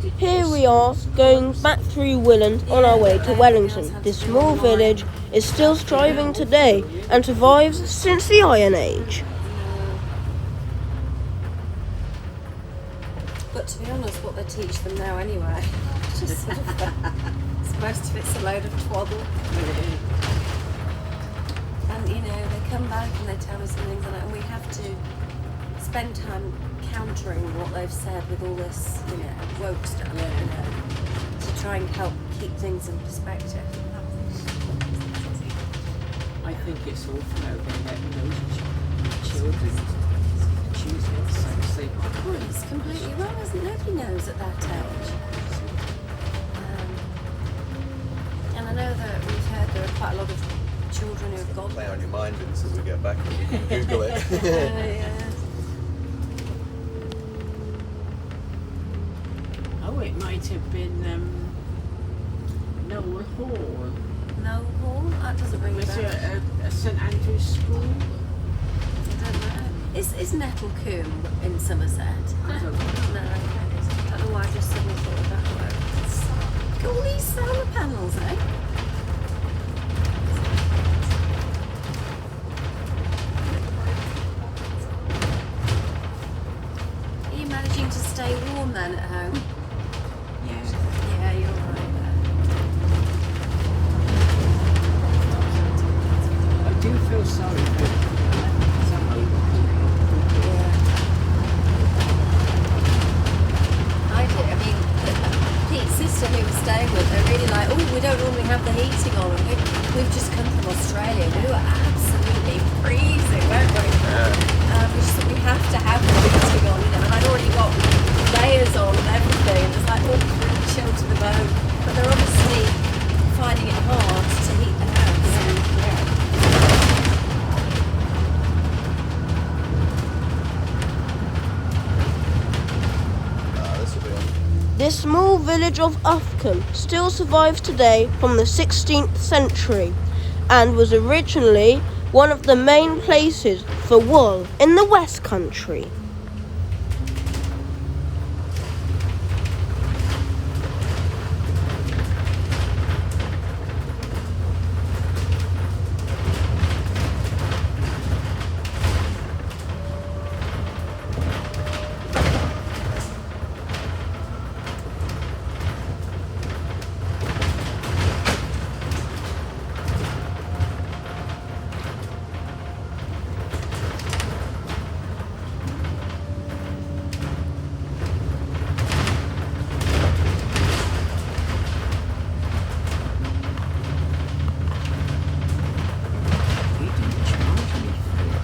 Here we are, going back through Willand on our way to Wellington. This small village is still thriving today and survives since the Iron Age. But to be honest, what they teach them now anyway, just sort of, most of it's a load of twaddle. And you know, they come back and they tell us some things like that, and we have to spend time countering what they've said with all this, you know, woke stuff, you know, to try and help keep things in perspective. I think it's awful how they let those children choose what sex they want. Well, it's completely wrong, isn't it? Nobody knows at that age. And I know that we've heard there are quite a lot of children who have gone. Play on your mind until we get back and you can Google it. Yeah. Oh, it might have been Noel Hall. No hall? That doesn't ring a Was bell. it a St Andrew's school? I don't know. Is Nettlecombe in Somerset? I don't know. No, okay. I don't know why I just suddenly thought of that word. Look at all these solar panels, eh? Are you managing to stay warm then at home? Yeah. Yeah, you're right there. I do feel sorry for some people. Yeah. I do. I mean, Pete's sister who was staying with, they're really like, oh, we don't normally have the heating on. And we've just come from Australia. We were absolutely freezing, weren't we? We just thought we have to have the heating on, you know. And I'd already got layers on and everything. And it's like, oh, really chill to the bone. But they're obviously finding it hard to heat the house. This will be on. This small village of Ufcombe still survives today from the 16th century and was originally one of the main places for wool in the West Country. He didn't charge me for it.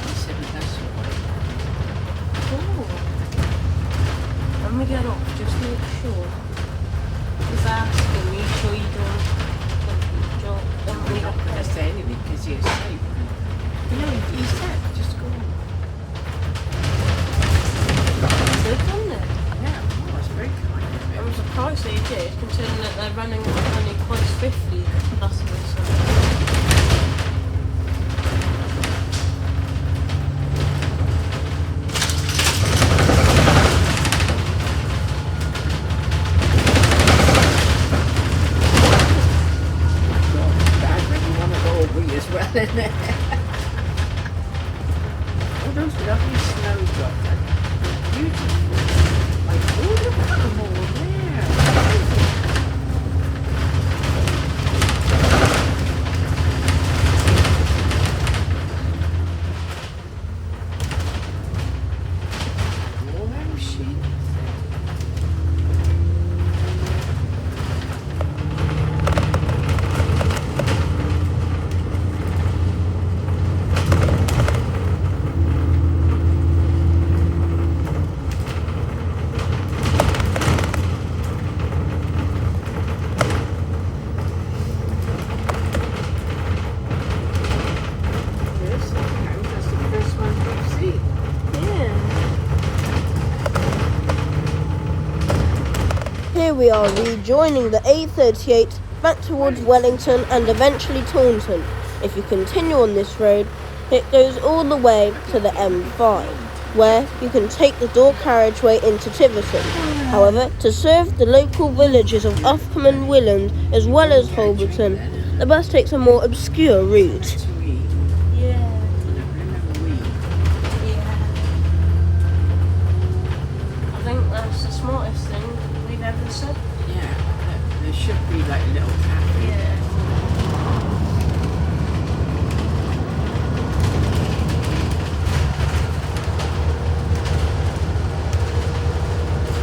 He said that's all right. When we get off, just make sure. Just asking, you sure you don't We're not going to say anything because you're safe. No, he said, just go on. good, isn't it? Yeah, oh, it's very kind of I'm him. surprised they did, considering that they're running only quite swiftly. That's what Dad really want to go over you as well, isn't it? Oh, those lovely snowdrops. They're beautiful. Like, oh, look at them all there. Oh, where is she? This house, that's the first one we've seen. Here we are rejoining the A38 back towards Wellington and eventually Taunton. If you continue on this road, it goes all the way to the M5. where you can take the door carriageway into Tiverton. However, to serve the local villages of Upham and Willand, as well as Holberton, the bus takes a more obscure route. To eat. Yeah. Remember we. I think that's the smartest thing we've ever said. Yeah, there should be like a little cafe. Yeah.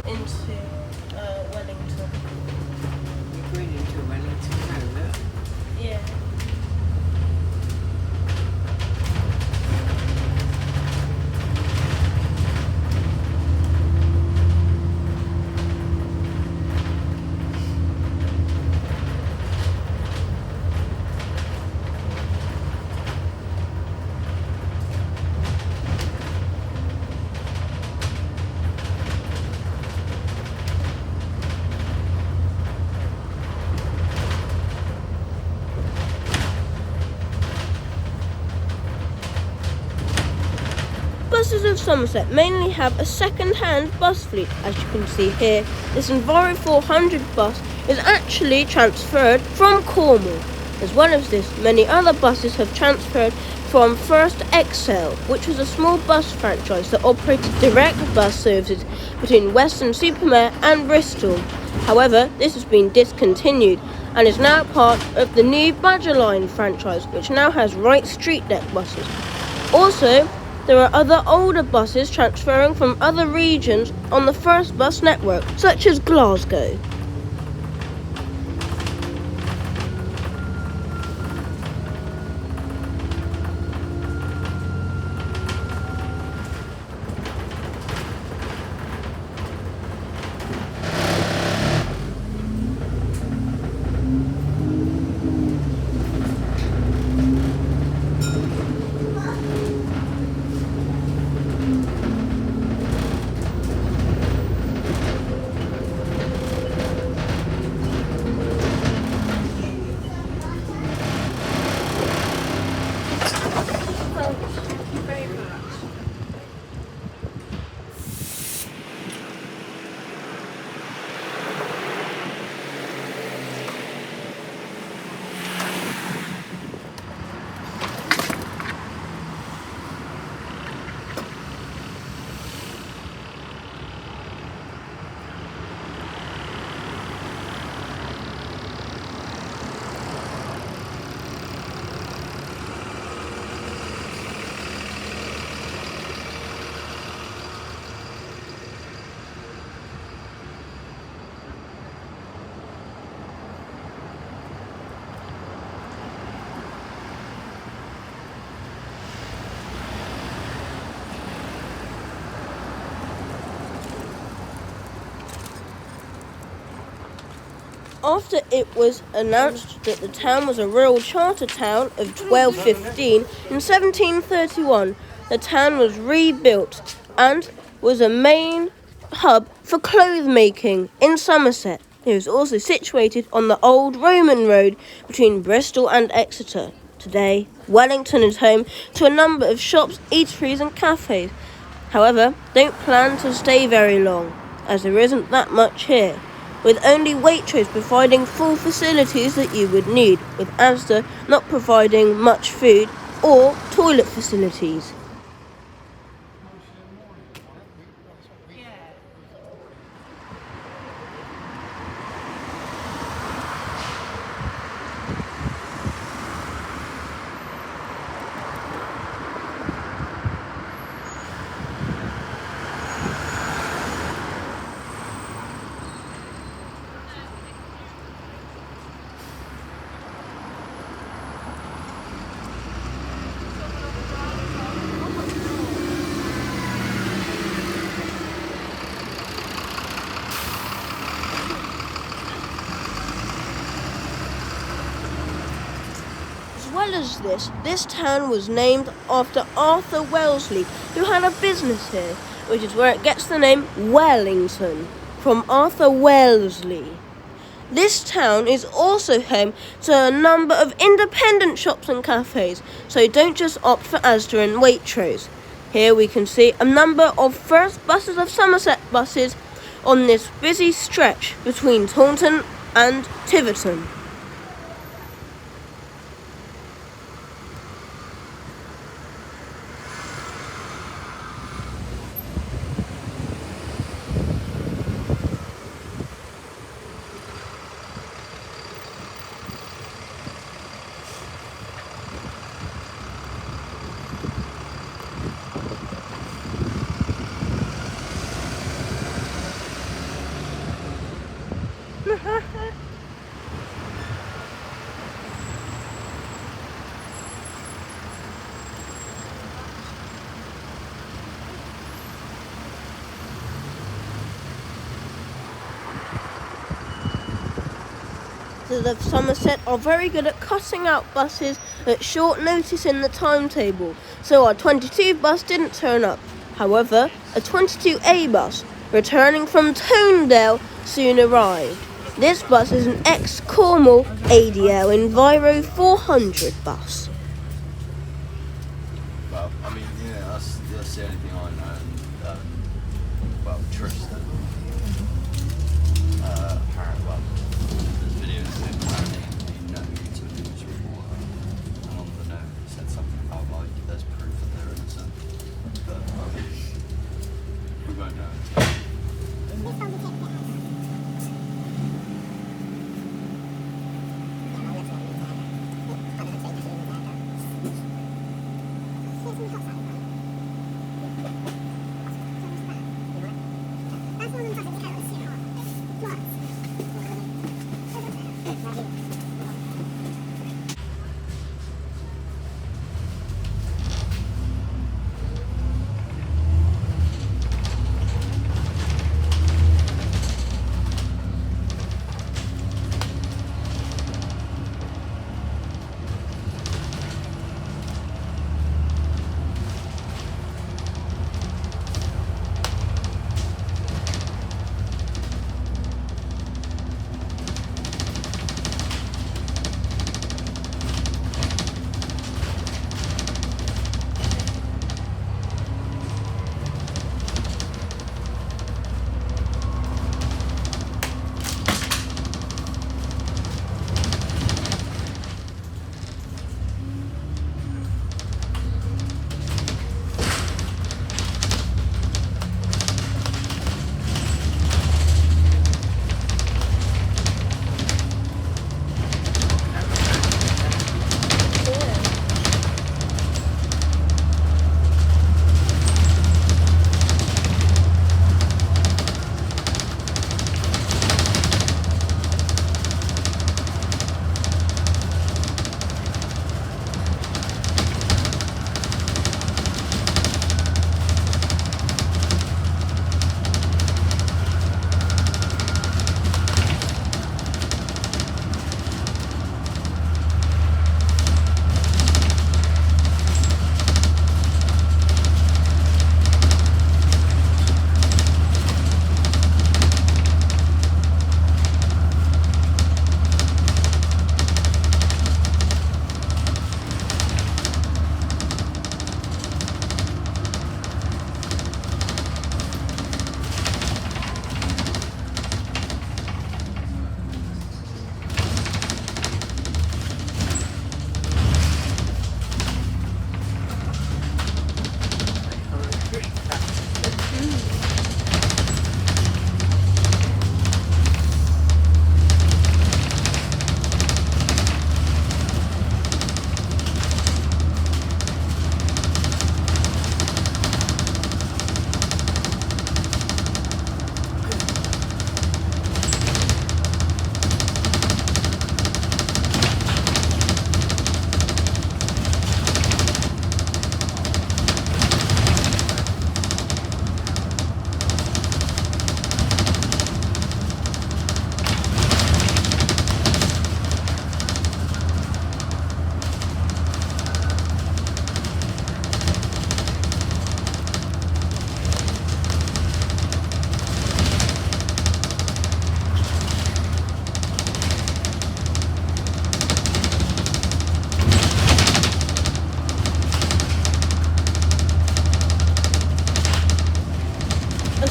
Into Wellington. We're going into Wellington now, look. Yeah. Buses of Somerset mainly have a second-hand bus fleet. As you can see here, this Enviro 400 bus is actually transferred from Cornwall. As well as this, many other buses have transferred from First Excel, which was a small bus franchise that operated direct bus services between Weston-super-Mare and Bristol. However, this has been discontinued and is now part of the new Badger Line franchise, which now has Wright Street deck buses. Also, there are other older buses transferring from other regions on the First Bus network, such as Glasgow. After it was announced that the town was a royal charter town of 1215, in 1731 the town was rebuilt and was a main hub for clothes making in Somerset. It was also situated on the old Roman road between Bristol and Exeter. Today, Wellington is home to a number of shops, eateries and cafes. However, don't plan to stay very long, as there isn't that much here, with only Waitrose providing full facilities that you would need, with Asda not providing much food or toilet facilities. As well as this town was named after Arthur Wellesley, who had a business here, which is where it gets the name Wellington, from Arthur Wellesley. This town is also home to a number of independent shops and cafes, so don't just opt for Asda and Waitrose. Here we can see a number of first buses of Somerset buses on this busy stretch between Taunton and Tiverton. Of Somerset are very good at cutting out buses at short notice in the timetable, so our 22 bus didn't turn up. However, a 22A bus returning from Tonedale soon arrived. This bus is an ex-Cornwall ADL Enviro 400 bus. Well, I mean, yeah, that's the only thing I know. Well, Tristan. Apparently, well, there's videos of him apparently he knows a news reporter, and on the note he said something about like there's proof that they're innocent, but I mean, we won't know until.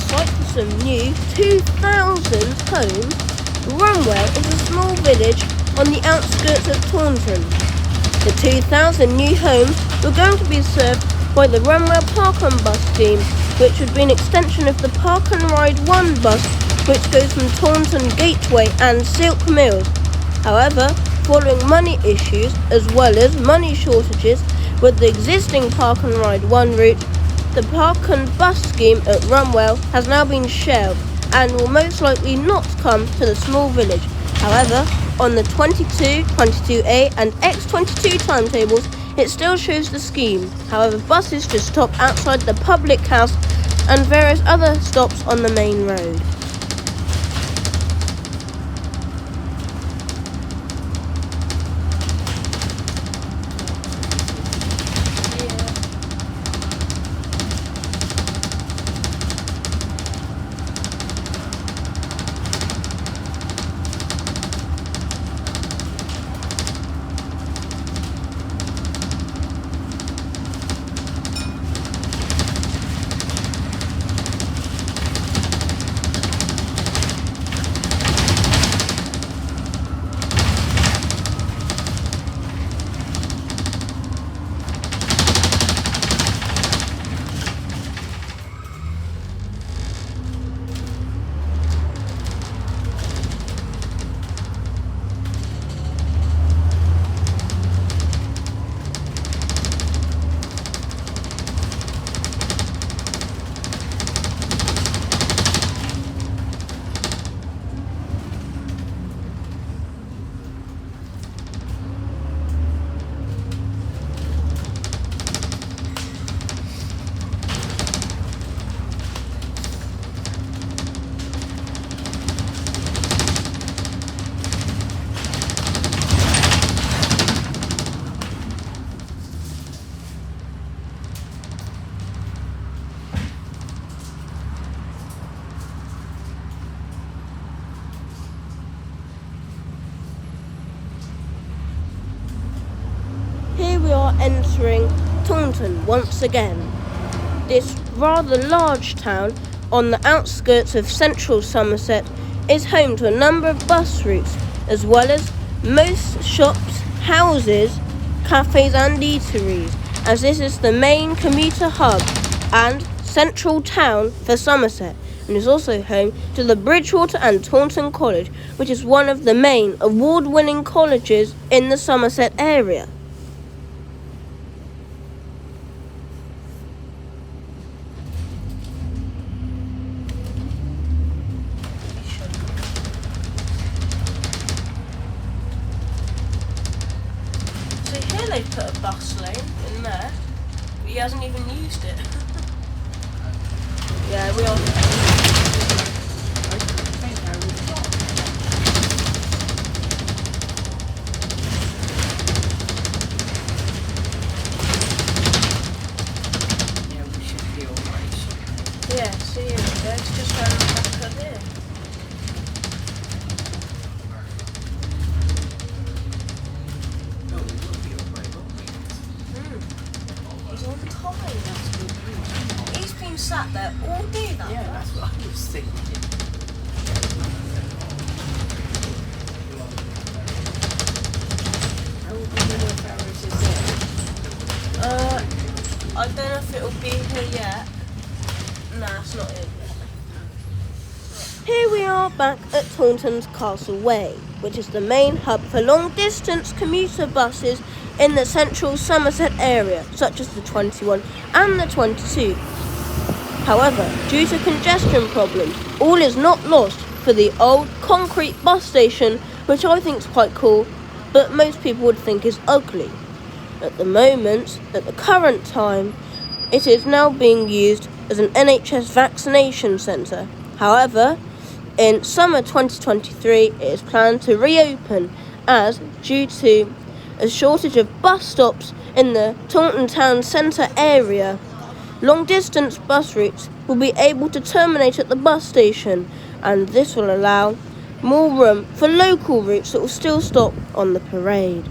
site for some new 2,000 homes, Runwell is a small village on the outskirts of Taunton. The 2,000 new homes were going to be served by the Runwell Park and Bus scheme, which would be an extension of the Park and Ride 1 bus, which goes from Taunton Gateway and Silk Mills. However, following money issues as well as money shortages with the existing Park and Ride 1 route, the Park and Bus scheme at Runwell has now been shelved and will most likely not come to the small village. However, on the 22, 22A and X22 timetables, it still shows the scheme. However, buses just stop outside the public house and various other stops on the main road. Here we are entering Taunton once again. This rather large town on the outskirts of central Somerset is home to a number of bus routes, as well as most shops, houses, cafes and eateries, as this is the main commuter hub and central town for Somerset, and is also home to the Bridgewater and Taunton College, which is one of the main award-winning colleges in the Somerset area. So here they've put a bus lane in there, but he hasn't even used it. Yeah, we are. Yeah, see you. It's just around the back of there. He's on time, that's good. He's been sat there all day, that Yeah, that's what I was thinking. How will we know if ours is there? I don't know if it'll be here yet. Nah, it's not it yet. Here we are back at Taunton's Castle Way, which is the main hub for long-distance commuter buses in the central Somerset area, such as the 21 and the 22. However, due to congestion problems, all is not lost for the old concrete bus station, which I think is quite cool, but most people would think is ugly. At the current time, it is now being used as an NHS vaccination centre. However, in summer 2023, it is planned to reopen as due to a shortage of bus stops in the Taunton town centre area. Long-distance bus routes will be able to terminate at the bus station, and this will allow more room for local routes that will still stop on the parade.